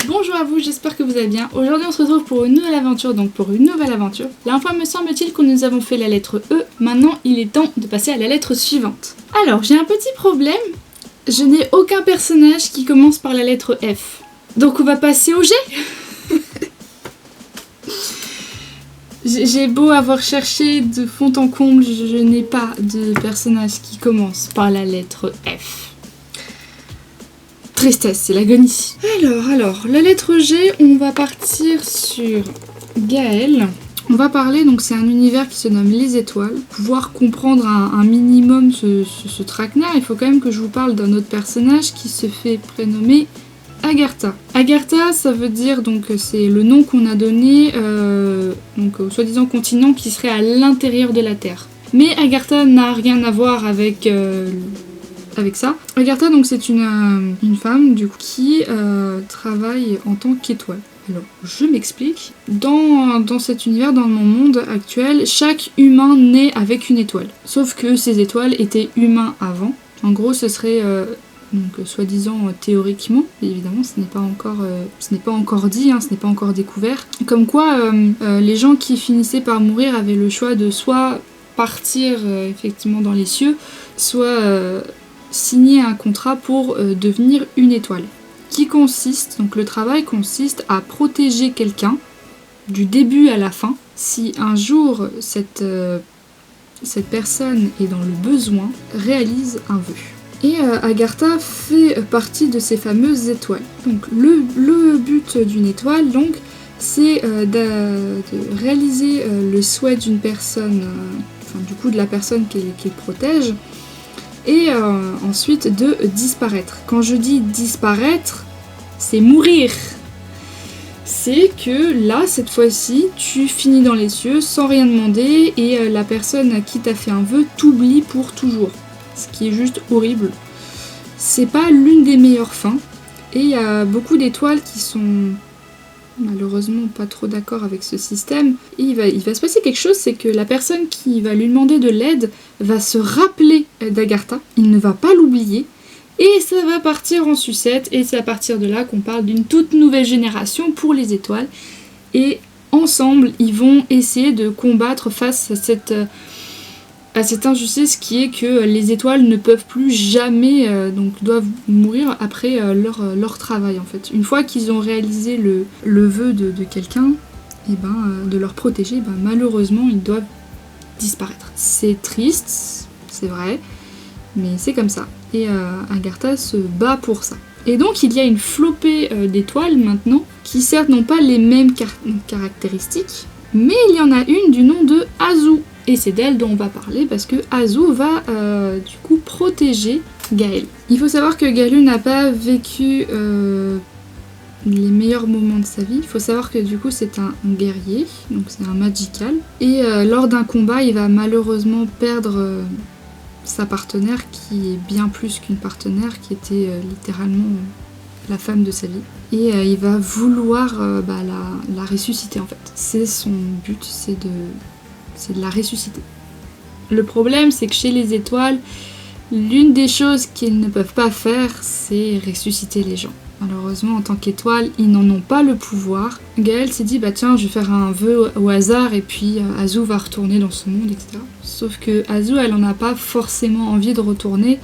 Bonjour à vous, j'espère que vous allez bien. Aujourd'hui on se retrouve pour une nouvelle aventure, La dernière fois me semble-t-il que nous avons fait la lettre E, maintenant il est temps de passer à la lettre suivante. Alors j'ai un petit problème, je n'ai aucun personnage qui commence par la lettre F. Donc on va passer au G. J'ai beau avoir cherché de fond en comble, je n'ai pas de personnage qui commence par la lettre F. Tristesse, c'est l'agonie. Alors, la lettre G, on va partir sur Gaël. On va parler, donc c'est un univers qui se nomme les étoiles. Pour pouvoir comprendre un minimum ce traquenard, il faut quand même que je vous parle d'un autre personnage qui se fait prénommer Agartha. Agartha, ça veut dire, donc c'est le nom qu'on a donné au soi-disant continent qui serait à l'intérieur de la Terre. Mais Agartha n'a rien à voir avec ça. Agartha, donc c'est une femme du coup qui travaille en tant qu'étoile. Alors, je m'explique. Dans cet univers, dans mon monde actuel, chaque humain naît avec une étoile. Sauf que ces étoiles étaient humains avant. En gros, ce serait soi-disant théoriquement, évidemment ce n'est pas encore dit, ce n'est pas encore découvert, comme quoi les gens qui finissaient par mourir avaient le choix de soit partir effectivement dans les cieux, soit signer un contrat pour devenir une étoile. Donc le travail consiste à protéger quelqu'un du début à la fin. Si un jour cette personne est dans le besoin, réalise un vœu. Et Agartha fait partie de ces fameuses étoiles. Donc le but d'une étoile, donc, c'est de réaliser le souhait d'une personne, de la personne qu'il protège, et ensuite de disparaître. Quand je dis disparaître, c'est mourir. C'est que là, cette fois-ci, tu finis dans les cieux sans rien demander et la personne à qui t'as fait un vœu t'oublie pour toujours. Ce qui est juste horrible. C'est pas l'une des meilleures fins. Et il y a beaucoup d'étoiles qui sont malheureusement pas trop d'accord avec ce système. Et il va se passer quelque chose, c'est que la personne qui va lui demander de l'aide va se rappeler d'Agartha. Il ne va pas l'oublier. Et ça va partir en sucette, et c'est à partir de là qu'on parle d'une toute nouvelle génération pour les étoiles. Et ensemble, ils vont essayer de combattre face à cette injustice qui est que les étoiles ne peuvent plus jamais, doivent mourir après leur travail en fait. Une fois qu'ils ont réalisé le vœu de quelqu'un, de leur protéger, malheureusement ils doivent disparaître. C'est triste, c'est vrai, mais c'est comme ça. Et Agartha se bat pour ça. Et donc il y a une flopée d'étoiles maintenant, qui certes n'ont pas les mêmes caractéristiques, mais il y en a une du nom de Azou. Et c'est d'elle dont on va parler parce que Azou va protéger Gaël. Il faut savoir que Gaël n'a pas vécu les meilleurs moments de sa vie. Il faut savoir que du coup c'est un guerrier, donc c'est un magical. Et lors d'un combat, il va malheureusement perdre sa partenaire qui est bien plus qu'une partenaire, qui était littéralement la femme de sa vie. Et il va vouloir la ressusciter en fait. C'est son but, c'est de la ressusciter. Le problème, c'est que chez les étoiles, l'une des choses qu'ils ne peuvent pas faire, c'est ressusciter les gens. Malheureusement, en tant qu'étoile, ils n'en ont pas le pouvoir. Gaël s'est dit, tiens, je vais faire un vœu au hasard, et puis Azou va retourner dans son monde, etc. Sauf que Azou, elle en a pas forcément envie de retourner,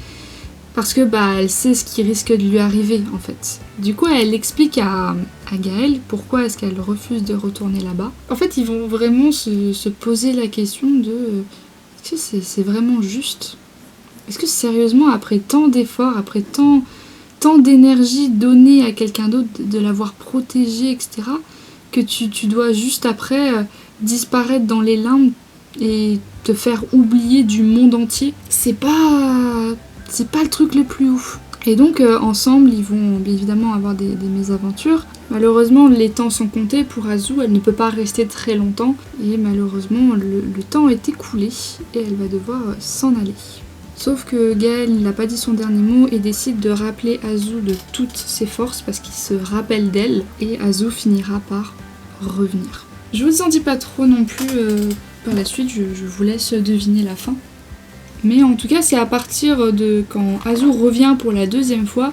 parce que elle sait ce qui risque de lui arriver, en fait. Du coup, elle explique à Gaël pourquoi est-ce qu'elle refuse de retourner là-bas. En fait, ils vont vraiment se poser la question de est-ce que c'est vraiment juste ? Est-ce que sérieusement, après tant d'efforts, après tant d'énergie donnée à quelqu'un d'autre, de l'avoir protégé, etc., que tu dois juste après disparaître dans les limbes et te faire oublier du monde entier ? C'est pas le truc le plus ouf. Et donc ensemble ils vont évidemment avoir des mésaventures. Malheureusement les temps sont comptés pour Azou, elle ne peut pas rester très longtemps et malheureusement le temps est écoulé et elle va devoir s'en aller. Sauf que Gaël n'a pas dit son dernier mot et décide de rappeler Azou de toutes ses forces parce qu'il se rappelle d'elle et Azou finira par revenir. Je vous en dis pas trop non plus par la suite, je vous laisse deviner la fin. Mais en tout cas, c'est à partir de quand Azou revient pour la deuxième fois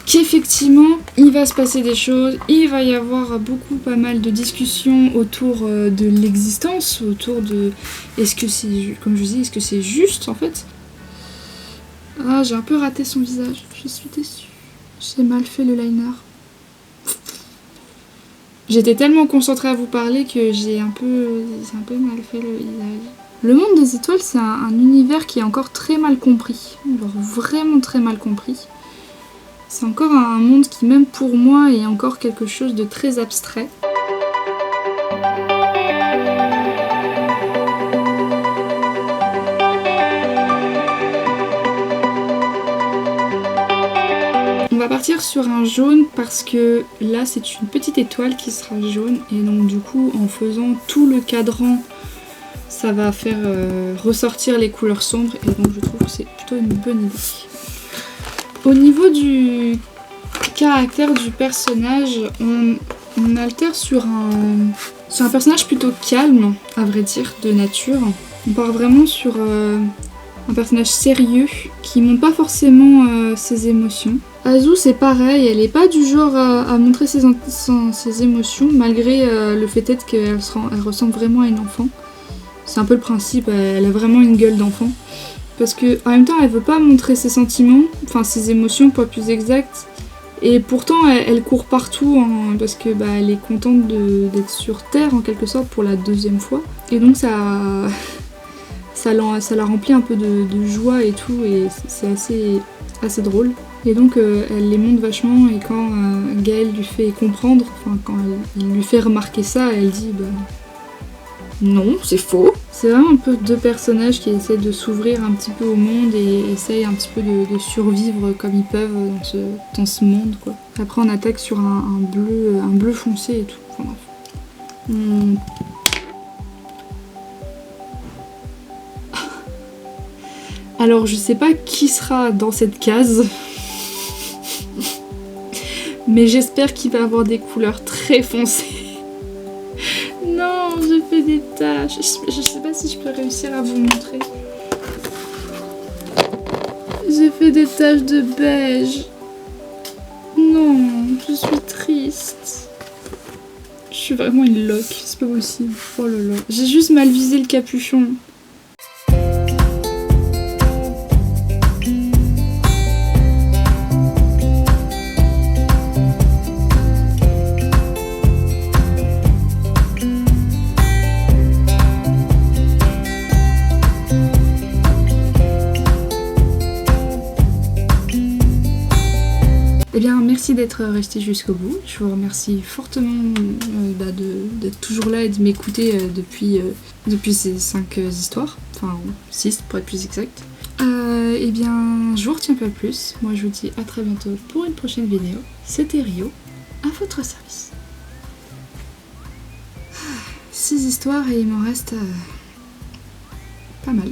qu'effectivement il va se passer des choses, il va y avoir pas mal de discussions autour de l'existence, autour de est-ce que c'est, comme je dis, est-ce que c'est juste en fait. Ah, j'ai un peu raté son visage, je suis déçue. J'ai mal fait le liner. J'étais tellement concentrée à vous parler que j'ai un peu mal fait le visage. Le monde des étoiles, c'est un univers qui est encore très mal compris, genre vraiment très mal compris. C'est encore un monde qui, même pour moi, est encore quelque chose de très abstrait. On va partir sur un jaune parce que là, c'est une petite étoile qui sera jaune. Et donc du coup, en faisant tout le cadran, ça va faire ressortir les couleurs sombres. Et donc je trouve que c'est plutôt une bonne idée. Au niveau du caractère du personnage, on altère sur un personnage plutôt calme, à vrai dire, de nature. On part vraiment sur un personnage sérieux qui montre pas forcément ses émotions. Azu, c'est pareil, elle est pas du genre à montrer ses émotions, malgré le fait qu'elle ressemble vraiment à une enfant. C'est un peu le principe, elle a vraiment une gueule d'enfant. Parce que en même temps, elle veut pas montrer ses sentiments, enfin ses émotions pour être plus exact. Et pourtant, elle court partout parce que elle est contente d'être sur Terre en quelque sorte pour la deuxième fois. Et donc ça la remplit un peu de joie et tout, et c'est assez drôle. Et donc elle les montre vachement, et quand Gaël lui fait comprendre, enfin quand il lui fait remarquer ça, elle dit non, c'est faux. C'est vraiment un peu deux personnages qui essaient de s'ouvrir un petit peu au monde et essayent un petit peu de survivre comme ils peuvent dans ce monde, quoi. Après on attaque sur un bleu foncé et tout. Enfin, bref. Alors je sais pas qui sera dans cette case, mais j'espère qu'il va avoir des couleurs très foncées. Non, je fais des taches. Je sais pas si je peux réussir à vous montrer. J'ai fait des taches de beige. Non, je suis triste. Je suis vraiment une loque, c'est pas possible. Oh là là. J'ai juste mal visé le capuchon. Eh bien, merci d'être resté jusqu'au bout. Je vous remercie fortement d'être toujours là et de m'écouter depuis ces 5 histoires. Enfin, 6 pour être plus exact. Eh bien, je vous retiens pas plus. Moi, je vous dis à très bientôt pour une prochaine vidéo. C'était Rio, à votre service. 6 histoires et il m'en reste pas mal.